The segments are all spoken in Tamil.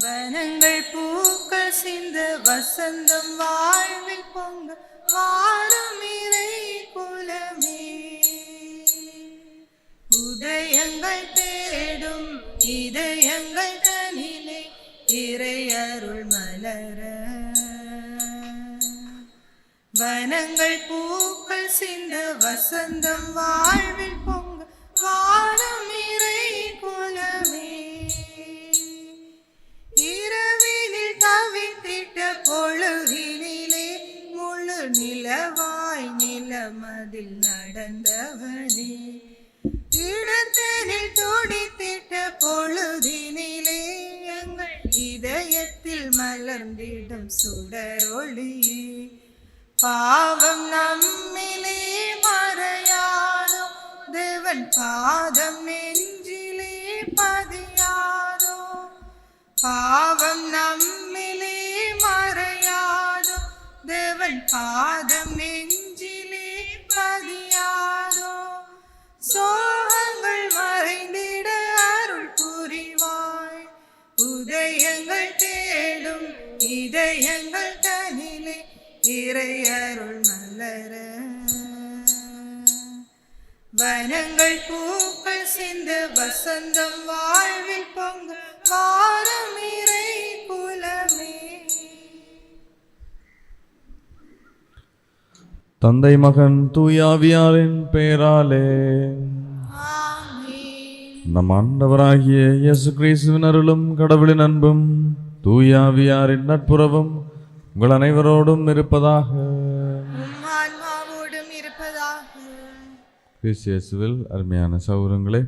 வனங்கள் பூக்கள் சிந்த வசந்தம் வாழ்வில் பொங்க வாழும் இறை குலமே. உதயங்கள் தேடும் இதயங்கள் தனிலே இறை அருள் மலர. வனங்கள் பூக்கள் சிந்த வசந்தம் வாழ்வில் பொங்க வாழும் இறை குலமே. இரவினில் தவித்திட்ட பொழுதினிலே முழு நிலவாய் நிலமதில் நடந்தவனே. இடத்தனில் துடித்திட்ட பொழுதினிலே எங்கள் இதயத்தில் மலர்ந்திடும் சுடரொளியே. பாவம் நம்மிலே மறையாதோ, தேவன் பாதம் நெஞ்சிலே பதியாதோ. பாவம் நம்மிலே மறையாதோ, தேவன் பாதம் நெஞ்சிலே பதியாதோ. சோகங்கள் மறைந்திட அருள் புரிவாய். உதயங்கள் தேடும் இதயங்கள் தனிலே இறை அருள் மலர. வனங்கள் பூக்கள் சிந்த வசந்தம் வாழ்வில் பொங்க வாரும் இறை குலமே. தந்தை மகன் தூயாவியாரின் பெயராலே நம் ஆண்டவராகிய இயேசு கிறிஸ்துவின் அருளும் கடவுளின் அன்பும் தூயாவியாரின் நட்புறவும் உங்கள் அனைவரோடும் இருப்பதாக. கிறிஸ்து அருமையான சகோதரங்களே,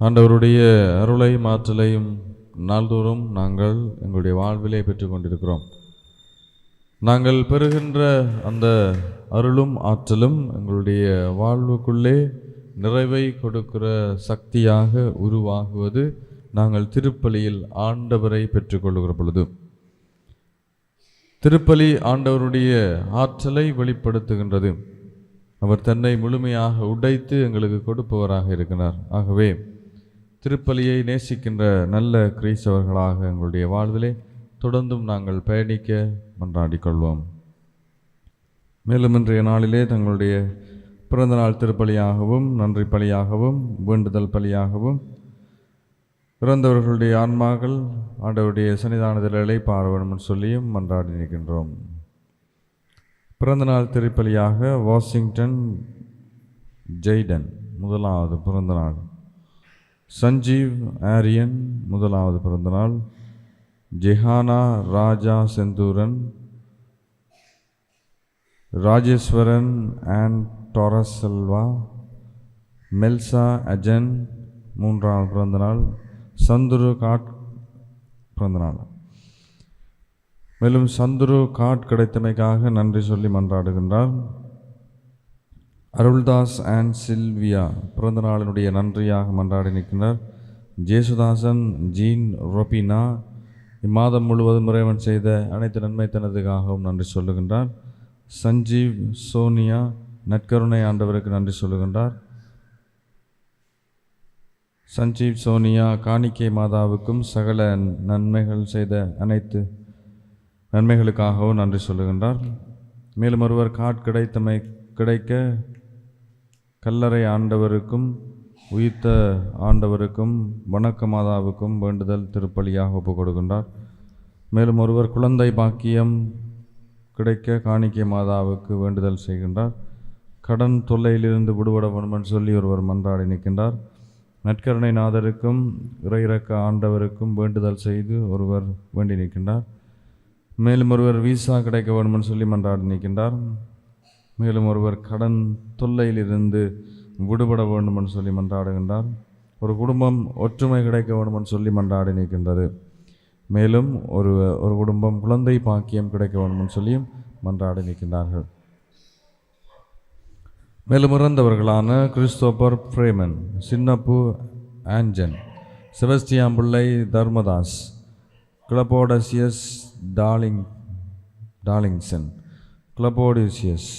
ஆண்டவருடைய அருளை மாற்றலையும் நாள்தோறும் நாங்கள் எங்களுடைய வாழ்விலே பெற்றுக்கொண்டிருக்கிறோம். நாங்கள் பெறுகின்ற அந்த அருளும் ஆற்றலும் எங்களுடைய வாழ்வுக்குள்ளே நிறைவை கொடுக்கிற சக்தியாக உருவாகுவது நாங்கள் திருப்பலியில் ஆண்டவரை பெற்றுக்கொள்கிற பொழுது. திருப்பலி ஆண்டவருடைய ஆற்றலை வெளிப்படுத்துகின்றது. அவர் தன்னை முழுமையாக உடைத்து எங்களுக்கு கொடுப்பவராக இருக்கிறார். ஆகவே திருப்பலியை நேசிக்கின்ற நல்ல கிறிஸ்தவர்களாக எங்களுடைய வாழ்விலே தொடர்ந்தும் நாங்கள் பயணிக்க மன்றாடிக்கொள்வோம். மேலும் இன்றைய நாளிலே தங்களுடைய பிறந்தநாள் திருப்பலியாகவும் நன்றி பலியாகவும் வேண்டுதல் பலியாகவும் இறந்தவர்களுடைய ஆன்மாக்கள் ஆண்டவருடைய சன்னிதானத்தில் இளைப்பாற வேண்டும் சொல்லியும் மன்றாடி நிற்கின்றோம். பிறந்தநாள் திருப்பலியாக வாஷிங்டன் ஜெய்டன் முதலாவது பிறந்தநாள், சஞ்சீவ் ஆரியன் முதலாவது பிறந்தநாள், ஜெஹானா ராஜா செந்தூரன், ராஜேஸ்வரன் அண்ட் டாரஸ் செல்வா, மெல்சா அஜன் மூன்றாவது பிறந்தநாள், சந்துரு காட் பிறந்தநாள். மேலும் சந்துரு காட் கிடைத்தமைக்காக நன்றி சொல்லி மன்றாடுகின்றார். அருள்தாஸ் அண்ட் சில்வியா பிறந்த நாளினுடைய நன்றியாக மன்றாடி நிற்கின்றார். ஜேசுதாசன் ஜீன் ரொபினா இம்மாதம் முழுவதும் இறைவன் செய்த அனைத்து நன்மைத்தனத்துக்காகவும் நன்றி சொல்லுகின்றார். சஞ்சீவ் சோனியா நற்கருணை ஆண்டவருக்கு நன்றி சொல்லுகின்றார். சஞ்சீவ் சோனியா காணிக்கை மாதாவுக்கும் சகல நன்மைகள் செய்த அனைத்து நன்மைகளுக்காகவும் நன்றி சொல்லுகின்றார். மேலும் ஒருவர் காட் கிடைக்க கல்லறை ஆண்டவருக்கும் உயிர்த்த ஆண்டவருக்கும் வணக்க மாதாவுக்கும் வேண்டுதல் திருப்பலியாக ஒப்புக் கொடுக்கின்றார். மேலும் ஒருவர் குழந்தை பாக்கியம் கிடைக்க காணிக்கை மாதாவுக்கு வேண்டுதல் செய்கின்றார். கடன் தொல்லையிலிருந்து விடுபட வேண்டும் சொல்லி ஒருவர் மன்றாடி நிற்கின்றார். நற்கருணை நாதருக்கும் இறையிறக்க ஆண்டவருக்கும் வேண்டுதல் செய்து ஒருவர் வேண்டி நிற்கின்றார். மேலும் ஒருவர் விசா கிடைக்க வேண்டும் சொல்லி மன்றாடி நிற்கின்றார். மேலும் ஒருவர் கடன் தொல்லையிலிருந்து விடுபட வேண்டும் சொல்லி மன்றாடுகின்றார். ஒரு குடும்பம் ஒற்றுமை கிடைக்க வேண்டும் சொல்லி மன்றாடி நிற்கின்றது. மேலும் ஒரு குடும்பம் குழந்தை பாக்கியம் கிடைக்க வேண்டும் சொல்லியும் மன்றாடி நிற்கின்றார்கள். மேலும் இறந்தவர்களான கிறிஸ்தோபர் பிரேமன், சின்னப்பு ஆஞ்சன், செபஸ்டியான் பிள்ளை தர்மதாஸ், கிளபோடசியஸ் டார்லிங்சன், கிளபோடிசியஸ்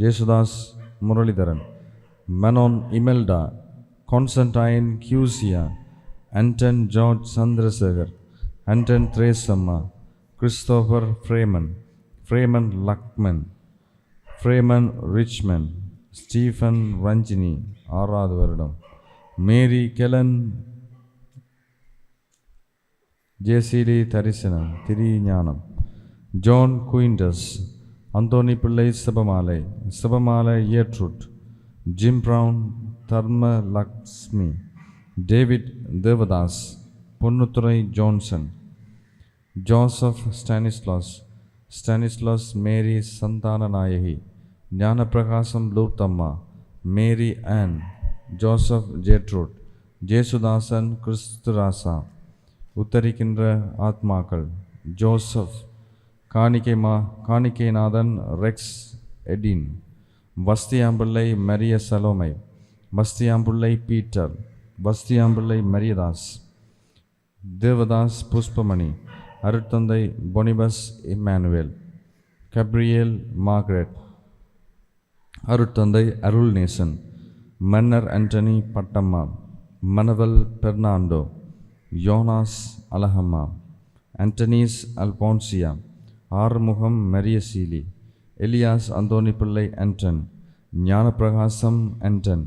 ஜேசுதாஸ் முரளிதரன், மனோன் இமெல்டா, கான்ஸ்டன்டைன் கியூசியா, ஆண்டன் ஜார்ஜ் சந்திரசேகர், ஆண்டன் திரேசம்மா, கிறிஸ்டோபர் ஃப்ரேமன், ஃப்ரேமன் லக்மன், ஃப்ரேமன் ரிச்மன், ஸ்டீஃபன் ரஞ்சினி 6வது வருடம், மேரி கெலன், ஜேசிடி தரிசனம் திரிஞானம், ஜான் குயின்டஸ், அந்தோனி பிள்ளை சிபமாலை, சிபமாலை இயற்றுட், ஜிம் பிரவுன், தர்ம லக்ஷ்மி, டேவிட் தேவதாஸ், பொன்னுத்துறை ஜான்சன், ஜோசப் ஸ்டானிஸ்லாஸ், ஸ்டானிஸ்லாஸ் மேரி சந்தானநாயகி, ஞானப்பிரகாசம் லூர்த்தம்மா, மேரி ஆன், ஜோசப் ஜேட்ரூட், ஜேசுதாசன் கிறிஸ்துராசா, உத்தரிக்கின்ற ஆத்மாக்கள் ஜோசப், காணிக்கைநாதன் ரெக்ஸ் எடின், வஸ்தியாம்பிள்ளை மரிய சலோமை, வஸ்தியாம்பிள்ளை பீட்டர், வஸ்தியாம்பிள்ளை மரியதாஸ், தேவதாஸ் புஷ்பமணி, அருட்தந்தை பொனிபஸ் இம்மானுவேல், கப்ரியேல் மார்கரெட், அருட்தந்தை அருள்நேசன், மன்னர் ஆண்டனி பட்டம்மா, மனவல் பெர்னாண்டோ, யோனாஸ் அலஹம்மா, ஆண்டனீஸ் அல்போன்சியா, ஆறுமுகம் மரியசீலி, எலியாஸ் அந்தோனி பிள்ளை ஆண்டன், ஞானப்பிரகாசம் ஆண்டன்,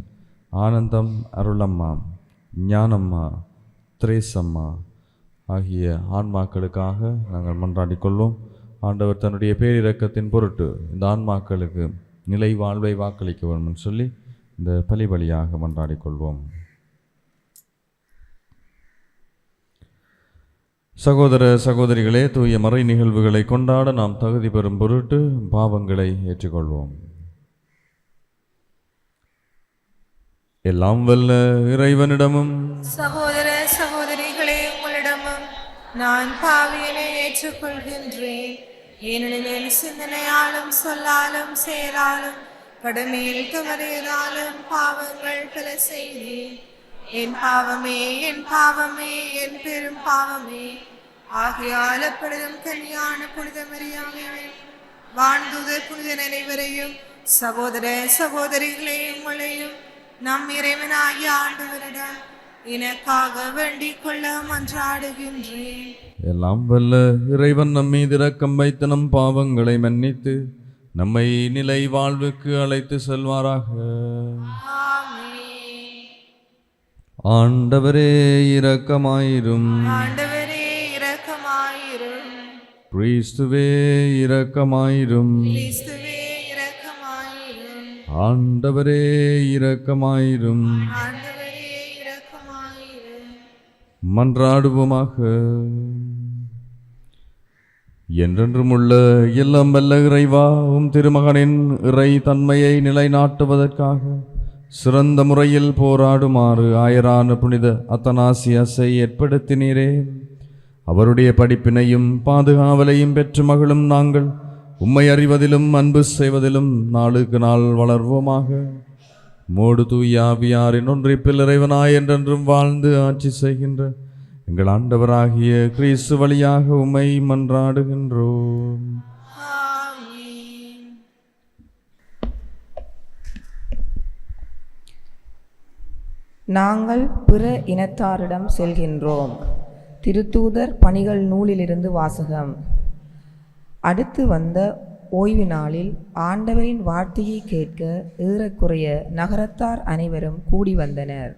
ஆனந்தம் அருளம்மா, ஞானம்மா, திரேசம்மா ஆகிய ஆன்மாக்களுக்காக நாங்கள் மன்றாடிக் கொள்வோம். ஆண்டவர் தன்னுடைய பேரிரக்கத்தின் பொருட்டு இந்த ஆன்மாக்களுக்கு நிலை வாழ்வை வாக்களிக்க வேண்டும் சொல்லி இந்த பலிபலியாக மன்றாடிக் கொள்வோம். சகோதர சகோதரிகளே, தூய மறை நிகழ்வுகளை கொண்டாட நாம் தகுதி பெறும் பொருட்டு பாவங்களை ஏற்றுக்கொள்வோம். எல்லாம் வல்ல இறைவனிடமும் சகோதர சகோதரிகளே, உங்களிடமும் நான் பாவியனை ஏற்றுக்கொள்கின்றேன். ஏனெனில் என் சிந்தனையாலும் சொல்லாலும் செயலாலும் கடமையில் தவறியதாலும் பாவங்கள் பல செய்தேன். என் பாவமே, என் பாவமே, என் பெரும் பாவமே. ஆகையால் எப்பொழுதும் கன்னியான புனித மரியாதை, வாழ்ந்துதர் புனித அனைவரையும், சகோதர சகோதரிகளே உங்களையும் நம் இறைவனாகிய ஆண்டவரிடம் எனக்காக வேண்டிக் கொள்ள மன்றாடுகின்றேன். எல்லாம் வல்ல இறைவன் நம் மீது இரக்கம் வைத்து நம் பாவங்களை மன்னித்து நம்மை நிலை வாழ்வுக்கு அழைத்து செல்வாராக. ஆண்டவரே இரக்கமாயிரும். ஆண்டவரே இரக்கமாயிரும். கிறிஸ்துவே இரக்கமாயிரும். கிறிஸ்துவே இரக்கமாயிரும். ஆண்டவரே இரக்கமாயிரும். ஆண்டவரே இரக்கமாயிரும். மன்றாடுவோமாக. என்றென்றும் உள்ள எல்லாம் வல்ல இறைவா, உம் திருமகனின் இறை தன்மையை நிலைநாட்டுவதற்காக சிறந்த முறையில் போராடுமாறு ஆயரான புனித அத்தனாசியாசை ஏற்படுத்தினீரே. அவருடைய படிப்பினையும் பாதுகாவலையும் பெற்று மகளும் நாங்கள் உம்மை அறிவதிலும் அன்பு செய்வதிலும் நாளுக்கு நாள் வளர்வோமாக. மோடு தூயாவியாரின் ஒன்றிப்பில் இறைவனாய் என்றென்றும் வாழ்ந்து ஆட்சி செய்கின்ற எங்கள் ஆண்டவராகிய கிறிஸ்து வழியாக உம்மை மன்றாடுகின்றோம். நாங்கள் பிற இனத்தாரிடம் செல்கின்றோம். திருத்தூதர் பணிகள் நூலிலிருந்து வாசகம். அடுத்து வந்த ஓய்வு நாளில் ஆண்டவரின் வார்த்தையை கேட்க ஏறக்குறைய நகரத்தார் அனைவரும் கூடி வந்தனர்.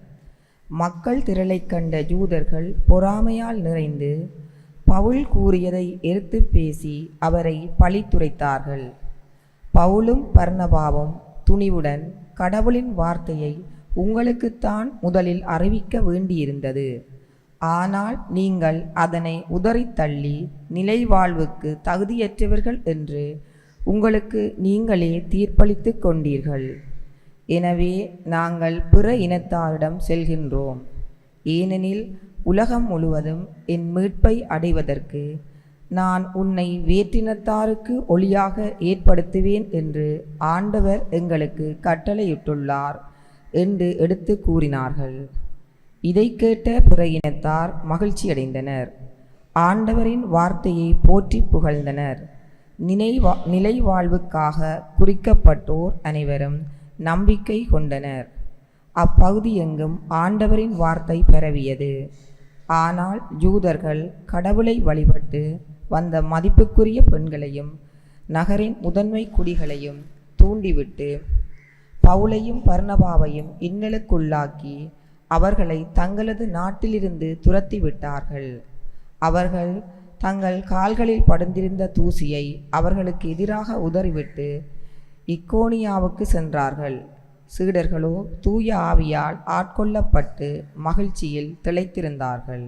மக்கள் திரளைக் கண்ட யூதர்கள் பொறாமையால் நிறைந்து பவுல் கூறியதை எதிர்த்து பேசி அவரை பழித்துரைத்தார்கள். பவுலும் பர்னபாவும் துணிவுடன் கடவுளின் வார்த்தையை உங்களுக்குத்தான் முதலில் அறிவிக்க வேண்டியிருந்தது. ஆனால் நீங்கள் அதனை உதறித் தள்ளி நிலை வாழ்வுக்கு தகுதியற்றவர்கள் என்று உங்களுக்கு நீங்களே தீர்ப்பளித்து கொண்டீர்கள். எனவே நாங்கள் பிற இனத்தாரிடம் செல்கின்றோம். ஏனெனில் உலகம் முழுவதும் என் மீட்பை அடைவதற்கு நான் உன்னை வேற்றினத்தாருக்கு ஒளியாக ஏற்படுத்துவேன் என்று ஆண்டவர் எங்களுக்கு கட்டளையிட்டுள்ளார் என்று எடுத்து கூறினார்கள். இதை கேட்ட பிற இனத்தார் மகிழ்ச்சியடைந்தனர். ஆண்டவரின் வார்த்தையை போற்றி புகழ்ந்தனர். நிலை வாழ்வுக்காக குறிக்கப்பட்டோர் அனைவரும் நம்பிக்கை கொண்டனர். அப்பகுதி எங்கும் ஆண்டவரின் வார்த்தை பரவியது. ஆனால் யூதர்கள் கடவுளை வழிபட்டு வந்த மதிப்புக்குரிய பெண்களையும் நகரின் முதன்மை குடிகளையும் தூண்டிவிட்டு பவுலையும் பர்னபாவையும் இன்னலுக்குள்ளாக்கி அவர்களை தங்களது நாட்டிலிருந்து துரத்திவிட்டார்கள். அவர்கள் தங்கள் கால்களில் படிந்திருந்த தூசியை அவர்களுக்கு எதிராக உதறிவிட்டு இக்கோனியாவுக்கு சென்றார்கள். சீடர்களோ தூய ஆவியால் ஆட்கொள்ளப்பட்டு மகிழ்ச்சியில் திளைத்திருந்தார்கள்.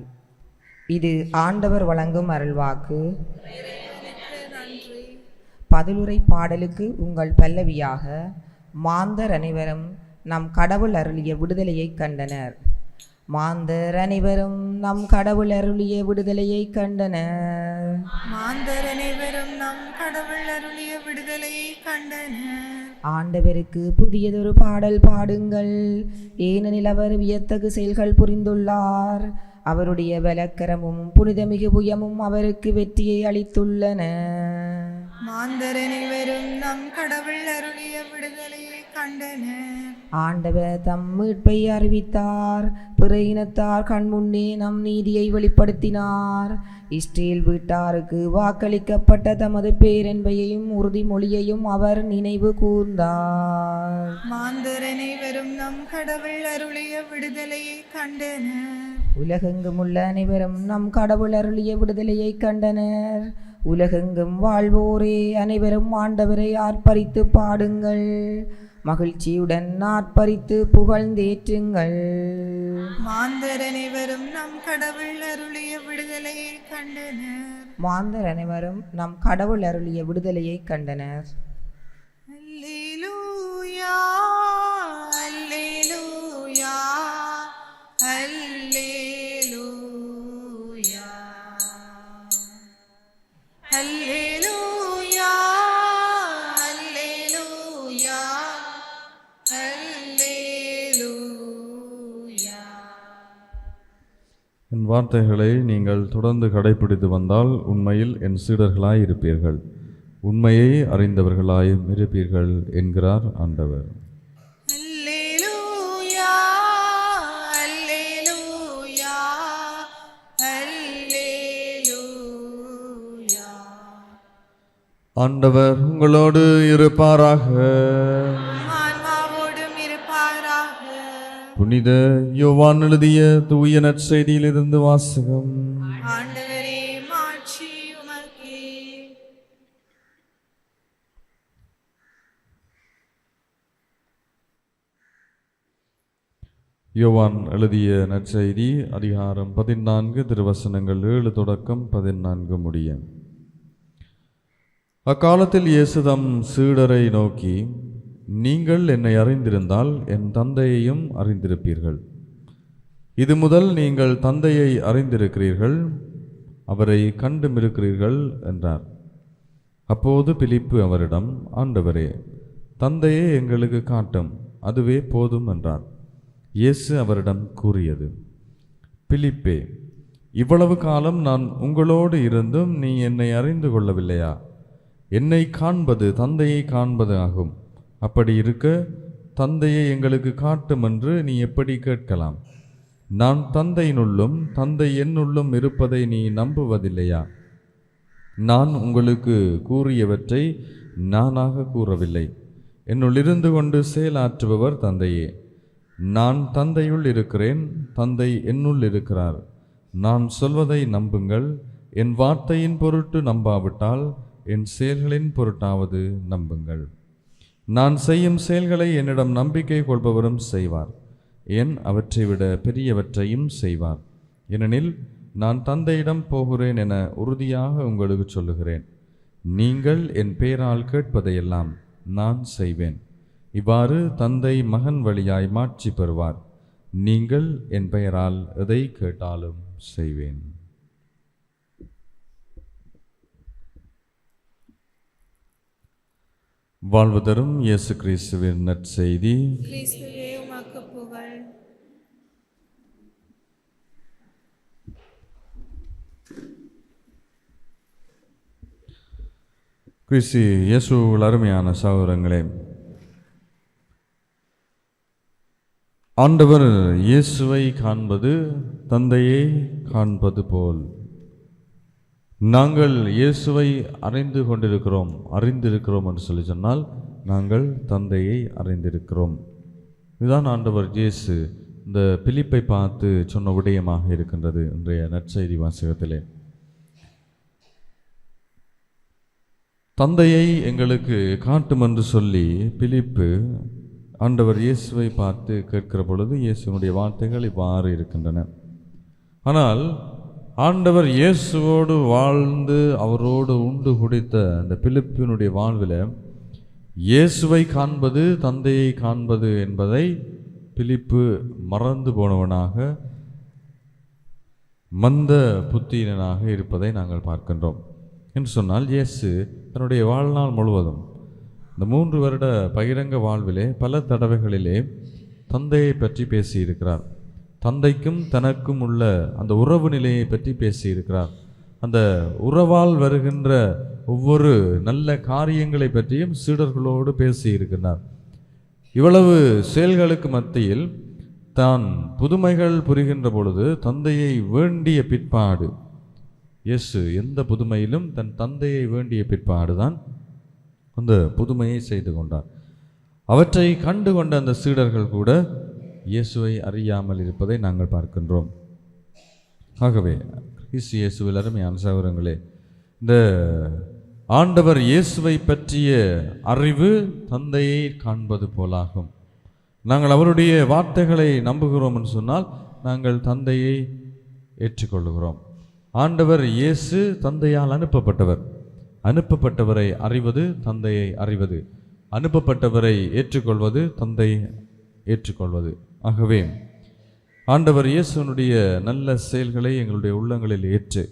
இது ஆண்டவர் வழங்கும் அருள்வாக்கு. பதிலுரை பாடலுக்கு உங்கள் பல்லவியாக, மாந்தர் அனைவரும் நம் கடவுள் அருளிய விடுதலையை கண்டனர். மாந்தர் அனைவரும் நம் கடவுள் அருளிய விடுதலையை கண்டனர். மாந்தர் அனைவரும் நம் கடவுள் அருளிய விடுதலையை கண்டனர். ஆண்டவருக்கு புதியதொரு பாடல் பாடுங்கள், ஏனெனில் அவர் வியத்தகு செயல்கள் புரிந்துள்ளார். அவருடைய பலக்கரமும் புனிதமிகு புயமும் அவருக்கு வெற்றியை அளித்துள்ளன. மாந்தர் அனைவரும் நம் கடவுள் அருளிய விடுதலையை கண்டனர். ஆண்டவர் தம் மீட்பை அறிவித்தார், பிற இனத்தார் கண்முன்னே நம் நீதியை வெளிப்படுத்தினார். இஸ்ரேல் வீட்டாருக்கு வாக்களிக்கப்பட்ட தமது பேரன்பையையும் உறுதிமொழியையும் அவர் நினைவு கூர்ந்தார். மாந்தர் அனைவரும் நம் கடவுள் அருளிய விடுதலையை கண்டனர். உலகெங்கும் உள்ள அனைவரும் நம் கடவுள் அருளிய விடுதலையை கண்டனர். உலகெங்கும் வாழ்வோரே அனைவரும் ஆண்டவரை ஆர்ப்பரித்து பாடுங்கள், மகிழ்ச்சியுடன் ஆர்ப்பரித்து புகழ்ந்தேற்றுங்கள். மாந்தர் அனைவரும் நம் கடவுள் அருளிய விடுதலையை கண்டனர். மாந்தர் அனைவரும் நம் கடவுள் அருளிய விடுதலையை கண்டனர். அல்லேலூயா, அல்லேலூயா, அல்லேலூயா, அல்லேலூயா, அல்லேலூயா, அல்லேலூயா. என் வார்த்தைகளை நீங்கள் தொடர்ந்து கடைபிடித்து வந்தால் உண்மையில் என் சீடர்களாய் இருப்பீர்கள், உண்மையை அறிந்தவர்களாயும் இருப்பீர்கள் என்கிறார் ஆண்டவர். அல்லேலூயா, அல்லேலூயா, அல்லேலூயா. ஆண்டவர் உங்களோடு இருப்பாராக. ஆன்மாவோடும் இருப்பாராக. புனித யோவான் எழுதிய தூய நற்செய்தியிலிருந்து வாசகம். ஆண்டவரே, மாட்சி உமக்கே. யோவான் எழுதிய நற்செய்தி அதிகாரம் 14 திருவசனங்கள் 7 தொடக்கம் 14 முடிய. அக்காலத்தில் இயேசு தம் சீடரை நோக்கி, நீங்கள் என்னை அறிந்திருந்தால் என் தந்தையையும் அறிந்திருப்பீர்கள். இது முதல் நீங்கள் தந்தையை அறிந்திருக்கிறீர்கள், அவரை கண்டுமிருக்கிறீர்கள் என்றார். அப்போது பிலிப்பு அவரிடம், ஆண்டவரே, தந்தையை எங்களுக்கு காட்டும், அதுவே போதும் என்றார். இயேசு அவரிடம் கூறியது, பிலிப்பே, இவ்வளவு காலம் நான் உங்களோடு இருந்தும் நீ என்னை அறிந்து கொள்ளவில்லையா? என்னை காண்பது தந்தையை காண்பது ஆகும். அப்படி இருக்க தந்தையை எங்களுக்கு காட்டும் என்று நீ எப்படி கேட்கலாம்? நான் தந்தையினுள்ளும் தந்தை என்னுள்ளும் இருப்பதை நீ நம்புவதில்லையா? நான் உங்களுக்கு கூறியவற்றை நானாக கூறவில்லை, என்னுள் இருந்து கொண்டு செயலாற்றுபவர் தந்தையே. நான் தந்தையுள் இருக்கிறேன், தந்தை என்னுள் இருக்கிறார். நான் சொல்வதை நம்புங்கள். என் வார்த்தையின் பொருட்டு நம்பாவிட்டால் என் செயல்களின் பொருட்டாவது நம்புங்கள். நான் செய்யும் செயல்களை என்னிடம் நம்பிக்கை கொள்பவரும் செய்வார், என் அவற்றை விட பெரியவற்றையும் செய்வார். ஏனெனில் நான் தந்தையிடம் போகிறேன் என உறுதியாக உங்களுக்கு சொல்லுகிறேன். நீங்கள் என் பெயரால் கேட்பதையெல்லாம் நான் செய்வேன். இவ்வாறு தந்தை மகன் வழியாய் மாட்சி பெறுவார். நீங்கள் என் பெயரால் எதை கேட்டாலும் செய்வேன். வாழ்வு தரும் இயேசு கிறிஸ்துவின் நற்செய்தி. கிறிஸ்துவே, உமக்கு புகழ். கிறிஸ்து இயேசுவில் அருமையான சகோதரங்களே, ஆண்டவர் இயேசுவை காண்பது தந்தையை காண்பது போல். நாங்கள் இயேசுவை அறிந்திருக்கிறோம் என்று சொல்லி சொன்னால் நாங்கள் தந்தையை அறிந்திருக்கிறோம். இதுதான் ஆண்டவர் இயேசு இந்த பிலிப்பை பார்த்து சொன்ன விடயமாக இருக்கின்றது. இன்றைய நற்செய்தி வாசகத்திலே தந்தையை எங்களுக்கு காட்டும் என்று சொல்லி பிலிப்பு ஆண்டவர் இயேசுவை பார்த்து கேட்கிற பொழுது இயேசுனுடைய வார்த்தைகள் இவ்வாறு இருக்கின்றன. ஆனால் ஆண்டவர் இயேசுவோடு வாழ்ந்து அவரோடு உண்டு குடித்த அந்த பிலிப்பினுடைய வாழ்வில் இயேசுவை காண்பது தந்தையை காண்பது என்பதை பிலிப்பு மறந்து போனவனாக மந்த புத்தியினனாக இருப்பதை நாங்கள் பார்க்கின்றோம். என்று சொன்னால் இயேசு தன்னுடைய வாழ்நாள் முழுவதும் இந்த 3 வருட பகிரங்க வாழ்விலே பல தடவைகளிலே தந்தையை பற்றி பேசியிருக்கிறார். தந்தைக்கும் தனக்கும் உள்ள அந்த உறவு நிலையை பற்றி பேசியிருக்கிறார். அந்த உறவால் வருகின்ற ஒவ்வொரு நல்ல காரியங்களை பற்றியும் சீடர்களோடு பேசியிருக்கிறார். இவ்வளவு செயல்களுக்கு மத்தியில் தான் புதுமைகள் புரிகின்ற பொழுது தந்தையை வேண்டிய பிற்பாடு இயேசு எந்த புதுமையிலும் தன் தந்தையை வேண்டிய பிற்பாடுதான் அந்த புதுமையை செய்து கொண்டார். அவற்றை கண்டு கொண்ட அந்த சீடர்கள் கூட இயேசுவை அறியாமல் இருப்பதை நாங்கள் பார்க்கின்றோம். ஆகவே கிறிஸ்து இயேசுவில் அருமையான சகோதரங்களே, இந்த ஆண்டவர் இயேசுவை பற்றிய அறிவு தந்தையை காண்பது போலாகும். நாங்கள் அவருடைய வார்த்தைகளை நம்புகிறோம் என்று சொன்னால் நாங்கள் தந்தையை ஏற்றுக்கொள்ளுகிறோம். ஆண்டவர் இயேசு தந்தையால் அனுப்பப்பட்டவரை அறிவது தந்தையை அறிவது, அனுப்பப்பட்டவரை ஏற்றுக்கொள்வது தந்தையை ஏற்றுக்கொள்வது. ஆகவே ஆண்டவர் இயேசுனுடைய நல்ல செயல்களை எங்களுடைய உள்ளங்களில் ஏற்று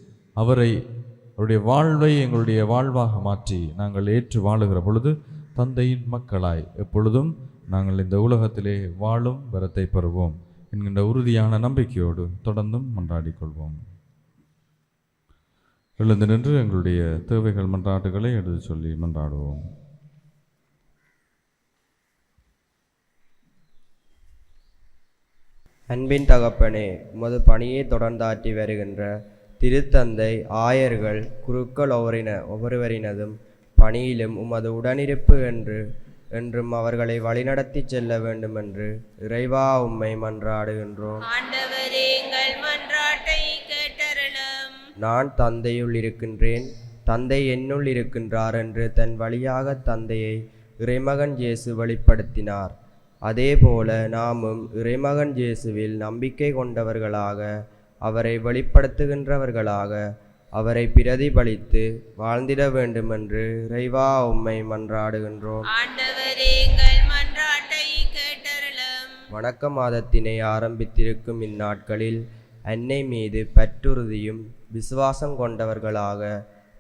அவருடைய வாழ்வை எங்களுடைய வாழ்வாக மாற்றி நாங்கள் ஏற்று வாழுகிற பொழுது தந்தையின் மக்களாய் எப்பொழுதும் நாங்கள் இந்த உலகத்திலே வாழும் வரத்தை பெறுவோம் என்கின்ற உறுதியான நம்பிக்கையோடு தொடர்ந்தும் மன்றாடிக் கொள்வோம். எழுந்து நின்று எங்களுடைய தேவைகள் மன்றாட்டுகளை எடுத்து சொல்லி மன்றாடுவோம். அன்பின் தகப்பனே, உமது பணியை தொடர்ந்தாற்றி வருகின்ற திருத்தந்தை, ஆயர்கள், குருக்கள் ஒவ்வொருவரினதும் பணியிலும் உமது உடனிருப்பு என்றும் அவர்களை வழிநடத்தி செல்ல வேண்டும் என்று இறைவா உம்மை மன்றாடுகின்றோம். நான் தந்தையுள் இருக்கின்றேன், தந்தை என்னுள் இருக்கின்றார் என்று தன் வழியாக தந்தையை இறைமகன் இயேசு வெளிப்படுத்தினார். அதேபோல நாமும் இறைமகன் இயேசுவில் நம்பிக்கை கொண்டவர்களாக, அவரை வெளிப்படுத்துகின்றவர்களாக, அவரை பிரதிபலித்து வாழ்ந்திட வேண்டுமென்று இறைவா உம்மை மன்றாடுகின்றோம். வணக்க மாதத்தினை ஆரம்பித்திருக்கும் இந்நாட்களில் அன்னை மீது பற்றுறுதியும் விசுவாசம் கொண்டவர்களாக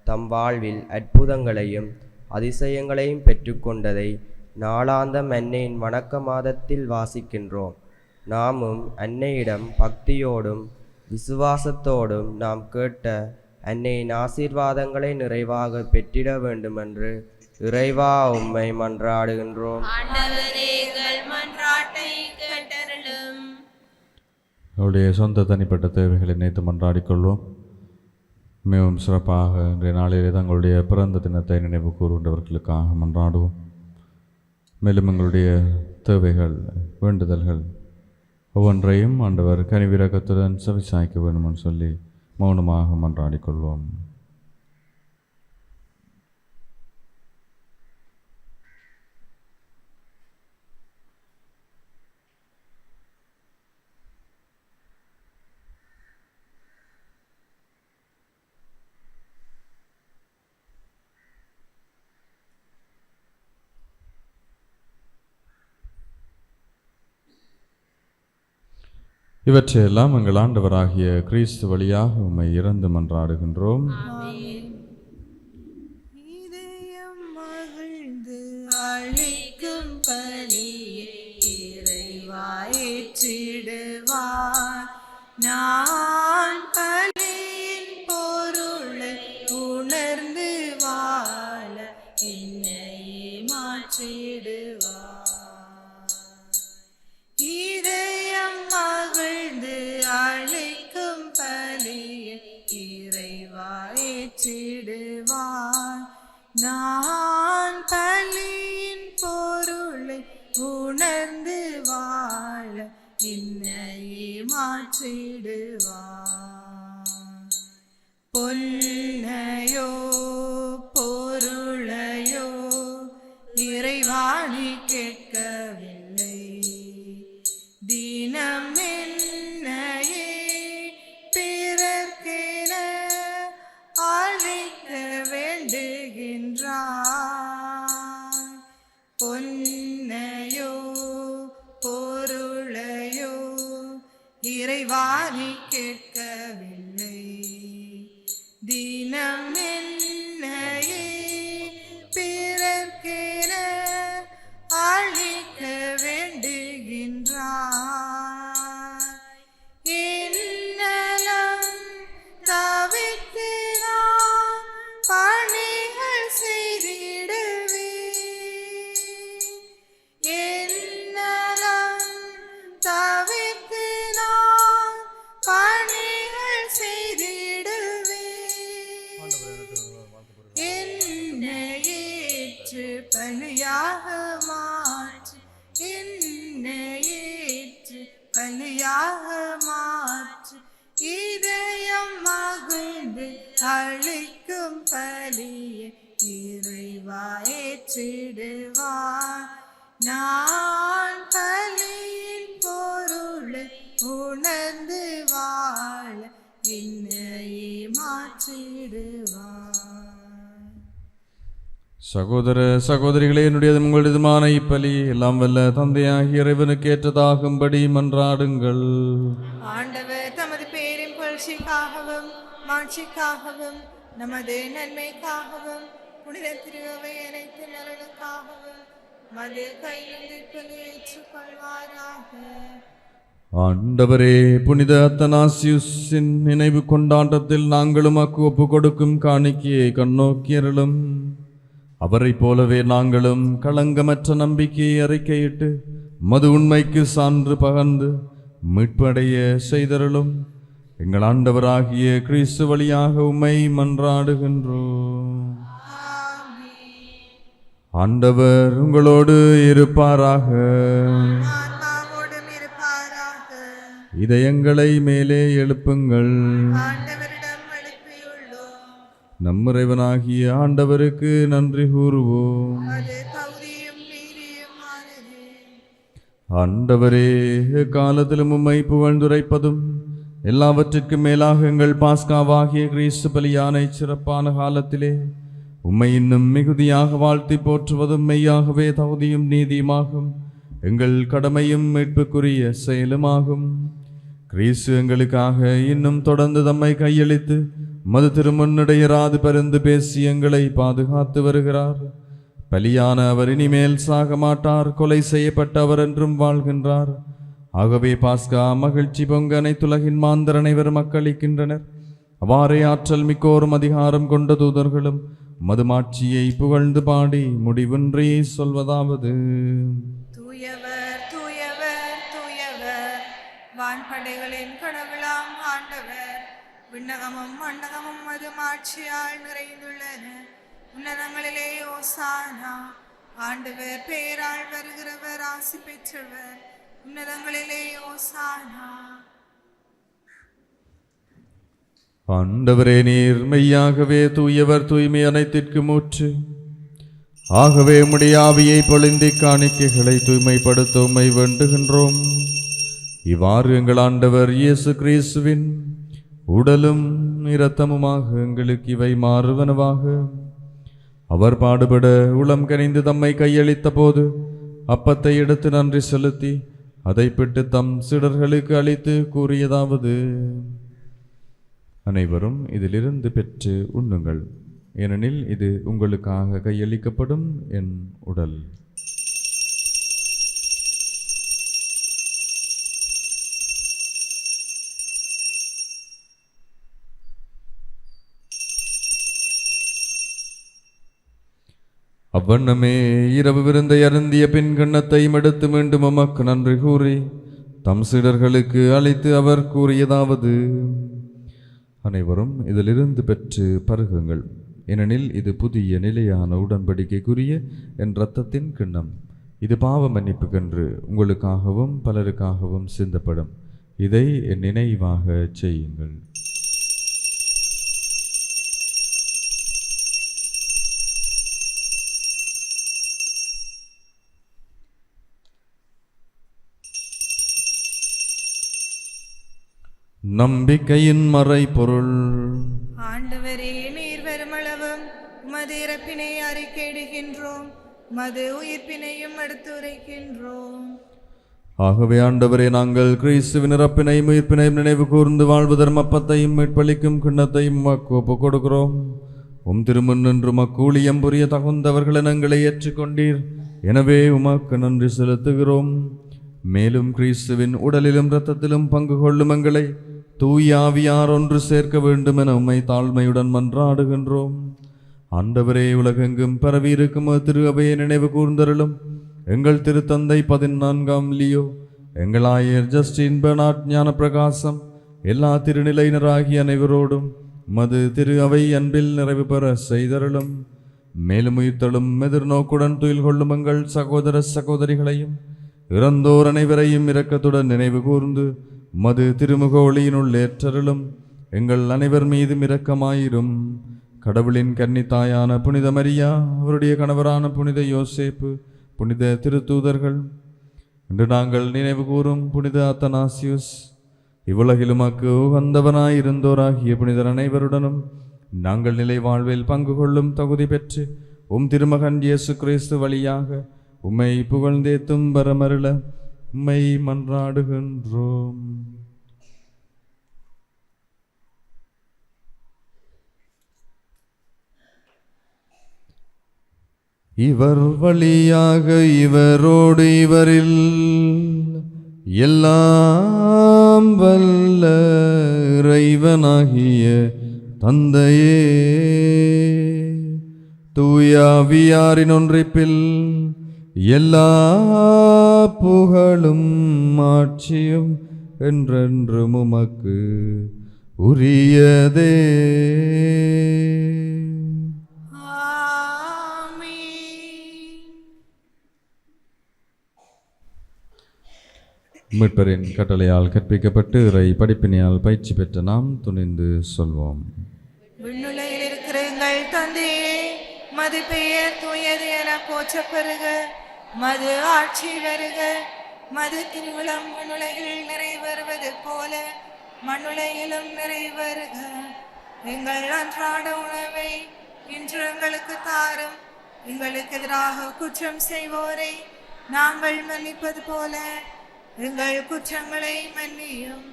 தம் வாழ்வில் அற்புதங்களையும் அதிசயங்களையும் பெற்றுக்கொண்டதை நாளாந்தம் அன்னையின் வணக்க மாதத்தில் வாசிக்கின்றோம். நாமும் அன்னையிடம் பக்தியோடும் விசுவாசத்தோடும் நாம் கேட்ட அன்னையின் ஆசீர்வாதங்களை நிறைவாக பெற்றிட வேண்டுமென்று இறைவா உம்மை மன்றாடுகின்றோம். அவருடைய சொந்த தனிப்பட்ட தேவைகளை நினைத்து மன்றாடிக்கொள்வோம். மிகவும் சிறப்பாக இன்றைய நாளிலே தங்களுடைய பிறந்த தினத்தை நினைவு கூறுகின்றவர்களுக்காக மன்றாடுவோம். மேலும் எங்களுடைய தேவைகள், வேண்டுதல்கள் ஒவ்வொன்றையும் ஆண்டவர் கனிவிரக்கத்துடன் செவிசாய்க்க வேண்டும் என்று சொல்லி மௌனமாக மன்றாடிக்கொள்வோம். இவற்றையெல்லாம் எங்கள் ஆண்டவராகிய கிறிஸ்து வழியாக உம்மை இறந்து மன்றாடுகின்றோம். இதயம் மகிழ்ந்து அழைக்கும் பலியை இறைவா ஏற்றிடுவார். நான் பலியின் பொருளை உணர்ந்து வாழ என்னையே மாற்றிடுவார். இதயம் மகிழ்ந்து அழைக்கும் பலியை இறைவா ஏற்றிடுவார். நான் பலியின் பொருளை உணர்ந்து வாழ என்னையே மாற்றிடுவார். பொன்னையோ பொருளையோ இறைவாணி கேட்கவில்லை. தினம் என்னையே பிறர்க்கென அழைக்க வேண்டுகின்றார். பொன்னையோ பொருளையோ இறைவாணி கேட்கவில்லை. தினம் என்னையே பிறர்க்கென அழிக்க வேண்டுகின்றார். என்னலம் தவிர்த்து நான் பணிகள் செய்திடுவேன். என்னலம் தவிர்த்து நான் பணிகள் செய்திடுவேன். என்னை ஏற்று பலியாக மாற்று, என்னை ஏற்று பலியாக மாற்று. இதயம் மகிழ்ந்து அளிக்கும் பலியை இறைவா ஏற்றிடுவார். நான் பலியின் பொருளை உணர்ந்து வாழ என்னையே மாற்றிடுவார். சகோதர சகோதரிகளே, என்னுடையதும் உங்களுடையதுமான இப்பலி எல்லாம் வல்ல தந்தையாகிய இறைவனுக்கு ஏற்றதாகும்படி மன்றாடுங்கள். ஆண்டவர் தமது பேரின் புகழ்ச்சிக்காகவும் மாட்சிக்காகவும் நமது நன்மைக்காகவும் புனித திருவை அனைத்து நலனுக்காகவும் மது கையிலிருந்து இப்பலி ஏற்றுக்கொள்வாராக. ஆண்டவரே, புனித அத்தனாசியுஸின் நினைவு கொண்டாட்டத்தில் நாங்களும் ஒப்பு கொடுக்கும் காணிக்கையை கண்ணோக்கியருளும். அவரைப் போலவே நாங்களும் களங்கமற்ற நம்பிக்கையை அறிக்கையிட்டு மது உண்மைக்கு சான்று பகர்ந்து மீட்படைய செய்தருளும். எங்கள் ஆண்டவராகிய கிறிஸ்து வழியாக உம்மை மன்றாடுகின்றோம். ஆண்டவர் உங்களோடு இருப்பாராக. ஆன்மாவோடும் இருப்பாராக. இதயங்களை மேலே எழுப்புங்கள். ஆண்டவரிடம் எழுப்பியுள்ளோம். நம் இறைவனாகிய ஆண்டவருக்கு நன்றி கூறுவோம். அது தகுதியும் நீதியுமானது. ஆண்டவரே, காலத்திலும் உம்மை புகழ்ந்துரைப்பதும் எல்லாவற்றிற்கும் மேலாக எங்கள் பாஸ்காவாகிய கிறிஸ்து பலியான சிறப்பான காலத்திலே உம்மை இன்னும் மிகுதியாக வாழ்த்தி போற்றுவதும் மெய்யாகவே தகுதியும் நீதியுமாகும். எங்கள் கடமையும் மீட்புக்குரிய செயலுமாகும். கிறிஸ்து எங்களுக்காக இன்னும் தொடர்ந்து தம்மை கையளித்து மது திருமுன்னிடையராது பரிந்து பேசி எங்களை பாதுகாத்து வருகிறார். பலியான அவர் இனிமேல் சாக மாட்டார். கொலை செய்யப்பட்ட அவர் என்றும் வாழ்கின்றார். ஆகவே பாஸ்கா மகிழ்ச்சி பொங்க அனைத்துலகின் மாந்தர் அனைவரும் மக்களிக்கின்றனர். அவ்வாறே ஆற்றல் மிக்கோரும் அதிகாரம் கொண்ட தூதர்களும் மதுமாட்சியை புகழ்ந்து பாடி முடிவின்றி சொல்வதாவது: தூயவர் தூயவர் தூயவர், வான்படைகளின் கடவுளாம் ஆண்டவர். விண்ணகமும் மண்டகமும் மதுமாட்சியால் நிறைந்துள்ளன. உன்னதங்களிலே ஓசானா. ஆண்டவர் பேரால் வருகிறவர் ஆசி பெற்றவர். உன்னதங்களிலே ஓசானா. ஆண்டவரே, நீர் மெய்யாகவே தூயவர், தூய்மை அனைத்திற்கும் ஊற்று. ஆகவே உம்முடைய ஆவியை பொழிந்து காணிக்கைகளை தூய்மைப்படுத்த உம்மை வேண்டுகின்றோம். இவ்வாறு எங்கள் ஆண்டவர் இயேசு கிறிஸ்துவின் உடலும் இரத்தமுமாக எங்களுக்கு இவை மாறுவனவாக. அவர் பாடுபட உளம் கனிந்து தம்மை கையளித்த போது அப்பத்தை எடுத்து நன்றி செலுத்தி அதை பிட்டு தம் சீடர்களுக்கு அளித்து கூறியதாவது: அனைவரும் இதிலிருந்து பெற்று உண்ணுங்கள், ஏனெனில் இது உங்களுக்காக கையளிக்கப்படும் என் உடல். அவ்வண்ணமே இரவு விருந்தை அருந்திய பின் கிண்ணத்தை எடுத்து மீண்டும் உமக்கு நன்றி கூறி தம் சீடர்களுக்கு அளித்து அவர் கூறியதாவது: அனைவரும் இதிலிருந்து பெற்று பருகுங்கள். ஏனெனில் இது புதிய நிலையான உடன்படிக்கைக்குரிய என் இரத்தத்தின் கிண்ணம். இது பாவ மன்னிப்புக்கென்று உங்களுக்காகவும் பலருக்காகவும் சிந்தப்படும். இதை என் நினைவாக செய்யுங்கள். நம்பிக்கையின் மறைபொருள். ஆண்டவரே, நீர் வருமளவும் உமது இறப்பினை அறிக்கையிடுகின்றோம், உமது உயிர்ப்பினையும் எடுத்துரைக்கின்றோம். ஆகவே ஆண்டவரே, நாங்கள் கிறிஸ்துவின் இறப்பினையும் உயிர்ப்பினையும் நினைவு கூர்ந்து வாழ்வு தர்மப்பத்தையும் மீட்பளிக்கும் கிண்ணத்தையும் உமக்கு ஒப்புக் கொடுக்கிறோம். திருமுன் நின்று மக்கூலியம் புரிய தகுந்தவர்கள் எங்களை ஏற்றுக்கொண்டீர். எனவே உமக்கு நன்றி செலுத்துகிறோம். மேலும் கிறிஸ்துவின் உடலிலும் இரத்தத்திலும் பங்கு கொள்ளும் எங்களை தூய ஆவியார் ஒன்று சேர்க்க வேண்டும் என உம்மை தாழ்மையுடன் மன்றாடுகின்றோம். ஆண்டவரே, உலகெங்கும் பரவியிருக்கும் திரு அவையை நினைவு கூர்ந்தருளும். எங்கள் திருத்தந்தை 14ஆம் லியோ, எங்கள் ஆயர் ஜஸ்டின் பெர்னார்ட் ஞான பிரகாசம், எல்லா திருநிலையினராகிய அனைவரோடும் மது திரு அவை அன்பில் நிறைவு பெற செய்தருளும். மேலும் உயிர்த்தலும் எதிர்நோக்குடன் துயில் கொள்ளும் எங்கள் சகோதர சகோதரிகளையும் இறந்தோர் அனைவரையும் இரக்கத்துடன் நினைவு கூர்ந்து மது திருமுக ஒளியினுள் ஏற்றருளும். எங்கள் அனைவர் மீதும் இரக்கமாயிரும். கடவுளின் கன்னித்தாயான புனித மரியா, அவருடைய கணவரான புனித யோசேப்பு, புனித திருத்தூதர்கள், இன்று நாங்கள் நினைவு கூறும் புனித அத்தனாசியுஸ், இவ்வுலகிலுமக்கு உகந்தவனாயிருந்தோராகிய புனிதர் அனைவருடனும் நாங்கள் நிலை வாழ்வில் பங்கு கொள்ளும் தகுதி பெற்று திருமகன் இயேசு கிறிஸ்து வழியாக உம்மை புகழ்ந்தேத்தும் வரமருள உம்மை மன்றாடுகின்றோம். இவர் வழியாக இவரோடு இவரில் எல்லாம் வல்ல இறைவனாகிய தந்தையே, தூய ஆவியாரின் ஒன்றிப்பில் எல்லா புகழும் ஆட்சியும் என்றென்றும் உமக்கு உரியதே. மீட்பரின் கட்டளையால் கற்பிக்கப்பட்டு இறை படிப்பினையால் பயிற்சி பெற்ற நாம் துணிந்து சொல்வோம். விண்ணுலகில் இருக்கிற எங்கள் தந்தையே, மது பெயர் தூயது என போற்றப் பெறுக. மது ஆட்சி வருக. மது திருவிழம் விண்ணுலகில் நிறைவேறுவது போல மண்ணுலகிலும் நிறைவேறுக. எங்கள் அன்றாட உணவை இன்று எங்களுக்கு தாரும். எங்களுக்கு எதிராக குற்றம் செய்வோரை நாங்கள் மன்னிப்பது போல எங்கள் குற்றங்களை மன்னியும்.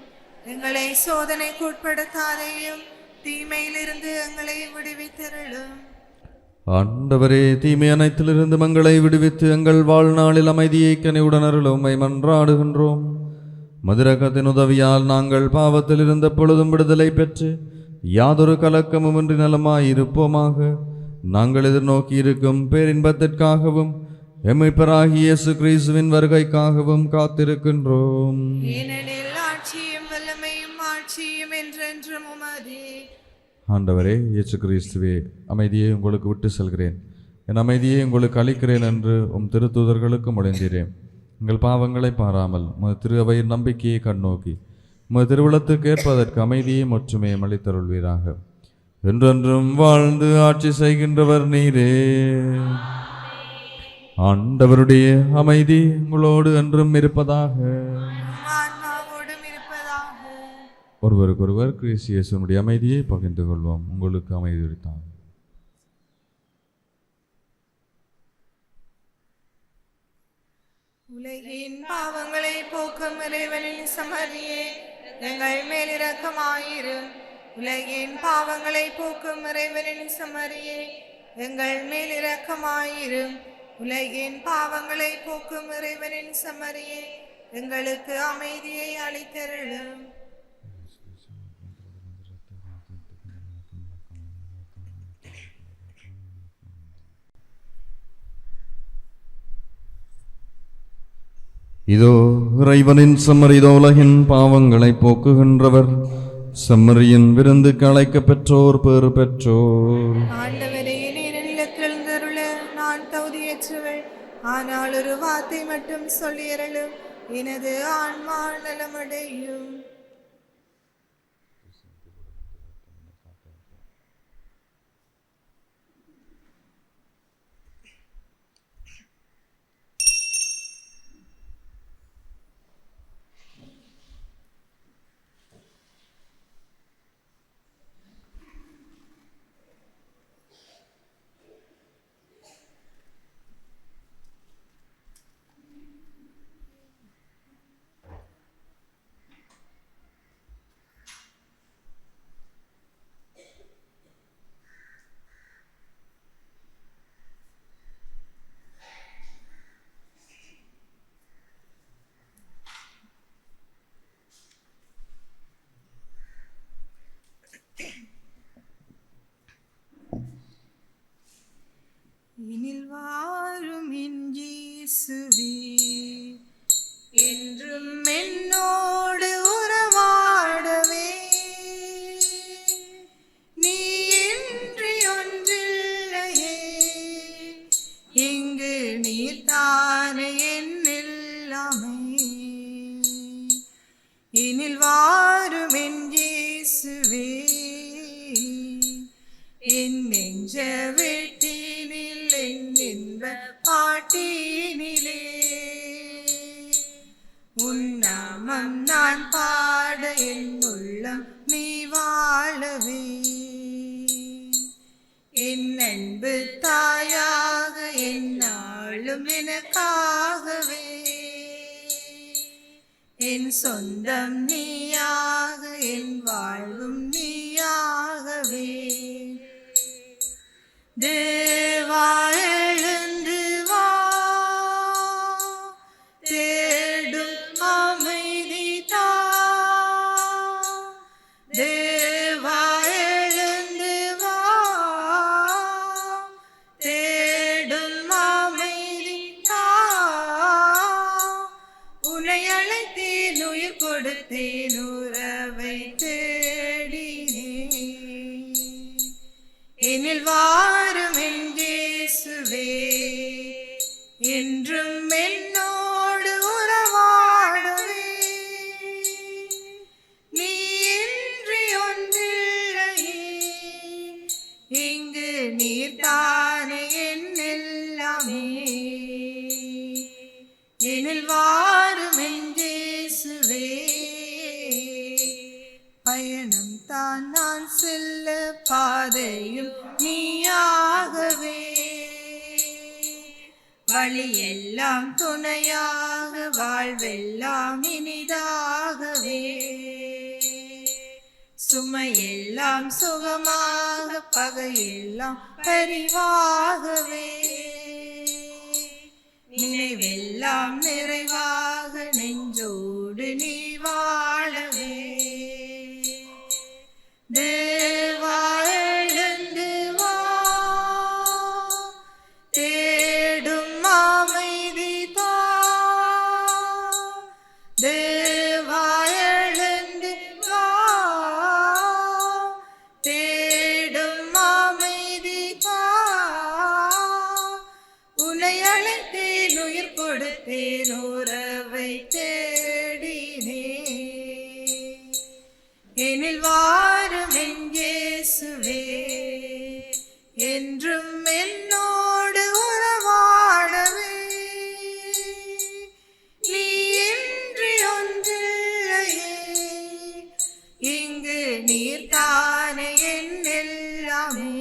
எங்களை சோதனைக்கு உட்படுத்தாதையும், தீமையிலிருந்து எங்களை விடுவித்தருளும். ஆண்டவரே, தீமை அனைத்திலிருந்து மங்களை விடுவித்து எங்கள் வாழ்நாளில் அமைதியை கனிவுடன் அருளும் உம்மை மன்றாடுகின்றோம். மதுரகத்தின் உதவியால் நாங்கள் பாவத்தில் இருந்த பொழுதும் விடுதலை பெற்று யாதொரு கலக்கமுமின்றி நலமாயிருப்போமாக. நாங்கள் எதிர்நோக்கி இருக்கும் பேரின்பத்திற்காகவும் எம்மைப்பராகிய இயேசு கிறிஸ்துவின் வருகைக்காகவும் காத்திருக்கின்றோம். ஏனெனில் ஆட்சியும் வல்லமையும் ஆட்சியும் என்றென்றும் உமதே. ஆண்டவரே இயேசு கிறிஸ்துவே, அமைதியை உங்களுக்கு விட்டு செல்கிறேன், என் அமைதியை உங்களுக்கு அளிக்கிறேன் என்று திருத்தூதர்களுக்கு மொழிந்தீரேன். எங்கள் பாவங்களை பாராமல் உமது திரு அவையின் நம்பிக்கையை கண்ணோக்கி உமது திருவுளத்துக்கு ஏற்பதற்கு அமைதியை ஒற்றுமையை அளித்தருள்வீராக. என்றென்றும் வாழ்ந்து ஆட்சி செய்கின்றவர் நீரே. ஆண்டவருடைய அமைதி உங்களோடு என்றும் இருப்பதாக. ஒருவருக்கொருவர் கிறிஸ்து இயேசுவினுடைய அமைதியை பகிர்ந்து கொள்வோம். உங்களுக்கு அமைதி உரித்தார். உலகின் பாவங்களை போக்கும் இறைவனின் சமரியே, எங்கள் மேல் இரக்கமாயிரும். உலகின் பாவங்களை போக்கும் இறைவனின் சமரியே, எங்கள் மேல் இரக்கமாயிரும். உலகின் பாவங்களை போக்கும் இறைவனின் சமரியே, எங்களுக்கு அமைதியை அளித்தருளும். இதோ இறைவனின் சமரிதோ உலகின் பாவங்களை போக்குகின்றவர். செம்மறியின் விருந்துக்கு அழைக்கப் பெற்றோர் பேறு பெற்றோர். ஆண்டவரே, நீர் நிலத்தில் எழுந்தருள நான் தகுதியற்றவள். ஆனால் ஒரு வார்த்தை மட்டும் சொல்லியருளும், எனது ஆன்மா நலமடையும். இனில் வாரும் என் இயேசுவே, என்றும் என்னோடு உறவாடவே. நீ இன்றி ஒன்றில்லையே, இங்கு நீர்தானே என்னெல்லாமே. இனில் வாரும் என் இயேசுவே, என் நெஞ்ச வீட்டினில் என் இன்ப பாட்டினிலே. உன் நாமம் நான் பாட என் உள்ளம் நீ வாழவே. என் அன்பு தாயாக என்னாலும் எனக்காகவே. என் சொந்தம் நீயாக என் வாழ்வும் நீயாகவே. தேவா எழுந்து வா, தேடும் அமைதி தா. தேவா எழுந்து வா, தேடும் அமைதி தா. உன்னை அழைத்தேன், உயிர் கொடுத்தேன், உறவை தேடினேன். எனில் வாரும் என் இயேசுவே, என்றும் என்னோடு உறவாடவே. நீ இன்றி ஒன்றில்லையே, இங்கு நீர்தானே என்னெல்லாமே. எனில் வாரும் என் இயேசுவே, பயணம் தான் நான் செல்ல பாதையும் நீயாகவே. வழியெல்லாம் துணையாக, வாழ்வெல்லாம் இனிதாகவே. சுமையெல்லாம் சுகமாக, பகையெல்லாம் பரிவாகவே. நினைவெல்லாம் நிறைவாக, நெஞ்சோடு நீ வாழவே. தேவா எழுந்து வா, தேடும் அமைதி தா. தேவா எழுந்து வா, தேடும் அமைதி தா. உன்னை அழைத்தேன், உயிர் கொடுத்தேன், உறவை தேடினேன். எனில் வாரும் என் இயேசுவே, என்றும் என்னோடு உறவாடவே. நீ இன்றி ஒன்றில்லையே, இங்கு நீர்தானே என்னெல்லாமே.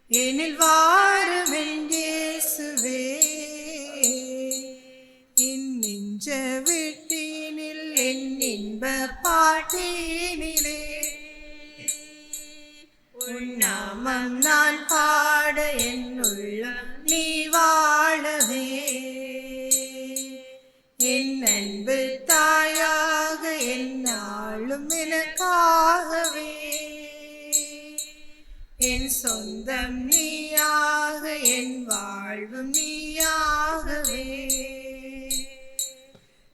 எனில் வாரும் என் இயேசுவே, என் நெஞ்ச வீட்டினில் என் இன்ப பாட்டினிலே. உன் நாமம் நான் பாட என் உள்ளம் நீ வாழவே. என் அன்பு தாயாக என்னாலும் எனக்காகவே. என் சொந்தம் நீயாக என் வாழ்வும் நீயாகவே.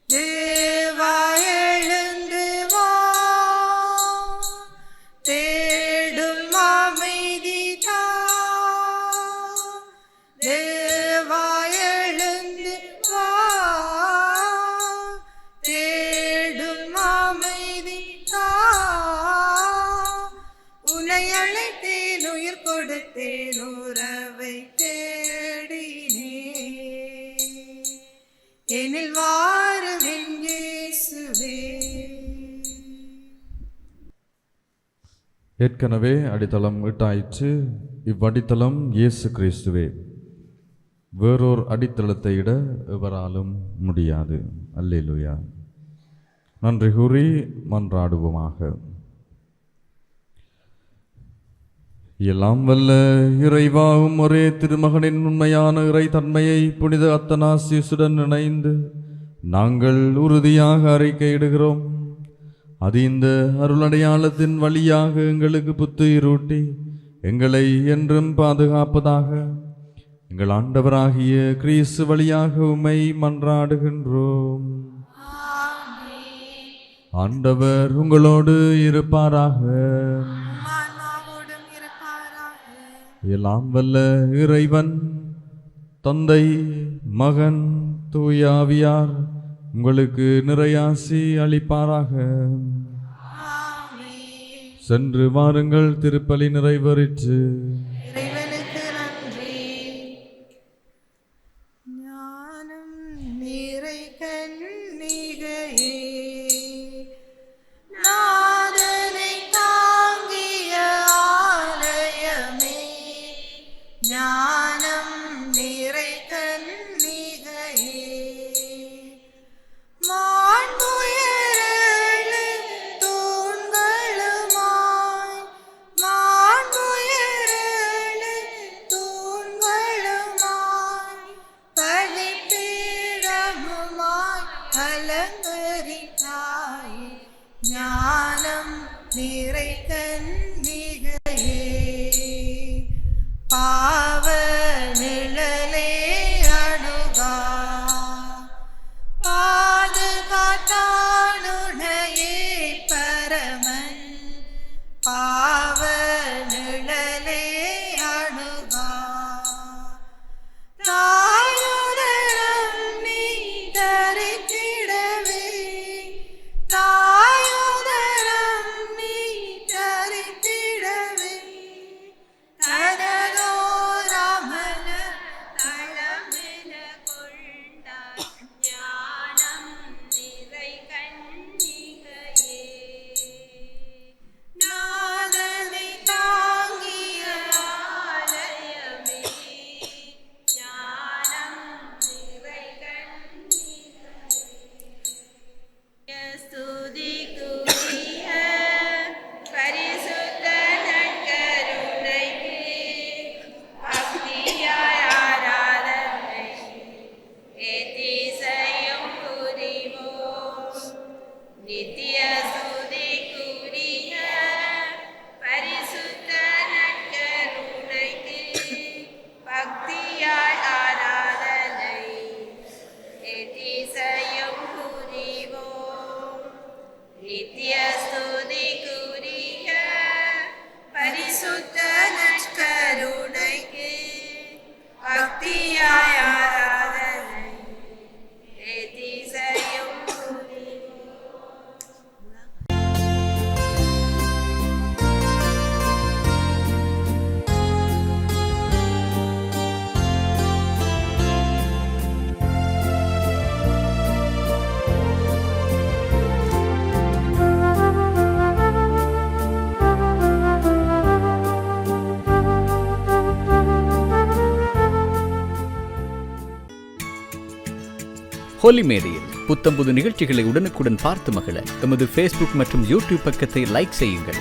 தேவா எழுந்து வா, கொடுத்தேன் உறவை தேடினே எனில் வாரும் என் இயேசுவே. ஏற்கனவே அடித்தளம் இட்டாயிற்று. இவ்வடித்தளம் இயேசு கிறிஸ்துவே. வேறோர் அடித்தளத்தை இட எவராலும் முடியாது. அல்லேலூயா. நன்றி கூறி மன்றாடுவோமாக. எல்லாம் வல்ல இறைவாவும் ஒரே திருமகனின் உண்மையான இறை தன்மையை புனித அத்தனாசியுடன் இணைந்து நாங்கள் உறுதியாக அறிக்கையிடுகிறோம். அது இந்த அருளடையாளத்தின் வழியாக எங்களுக்கு புத்துயிரூட்டி எங்களை என்றும் பாதுகாப்பதாக. எங்கள் ஆண்டவராகிய கிறிஸ்து வழியாக உம்மை மன்றாடுகின்றோம். ஆண்டவர் உங்களோடு இருப்பாராக. எல்லாம் வல்ல இறைவன் தந்தை, மகன், தூயாவியார் உங்களுக்கு நிறையாசி அளிப்பாராக. சென்று வாருங்கள், திருப்பலி நிறைவேறிற்று. இறைவனுக்கு நன்றி. ஞானம் நிறை கன்னிகையே, நாதனை தாங்கிய ஆலயமே, ஞானம் நிறை கன்னிகையே, மாண்புயரேழு தூண்களுமாய், மாண்புயரேழு தூண்களுமாய், பலிபீடமுமாய் அலங்கரித்தாய், ஞானம் நிறை கன்னிகையே. பாவ நிழலே அணுகா, பாதுகாத்தானுடையே பரமன், பாவ நிழலே அணுகா. தாயுதரம் நீ தரித்திடவே, தாயுதரம் நீ தரித்திடவே, தனதோரமல தளமென கொண்டாய், ஞானம் நிறை கன்னிகையே, நாதனை தாங்கிய ஆலயமே, ஞானம் நிறை கன்னிகையே. ஸ்துதிக்குரிய பரிசுத்த நற்கருணைக்கு பக்தியாய் ஆராதனை எத்திசையும் புரிவோம். நித்திய ஸ்துதிக்குரிய பரிசுத்த நற்கருணைக்கு பக்தியாய் ஆராதனை எத்திசையும் புரிவோம். நித்திய ஸ்துதிக்குரிய பரிசுத்த நற்கருணைக்கு பக்தியாய் ஆராதனை எத்திசையும் புரிவோம். ஹோலி மேடையில் புத்தம்புது நிகழ்ச்சிகளை உடனுக்குடன் பார்த்து மகிழ எமது ஃபேஸ்புக் மற்றும் யூடியூப் பக்கத்தை லைக் செய்யுங்கள்.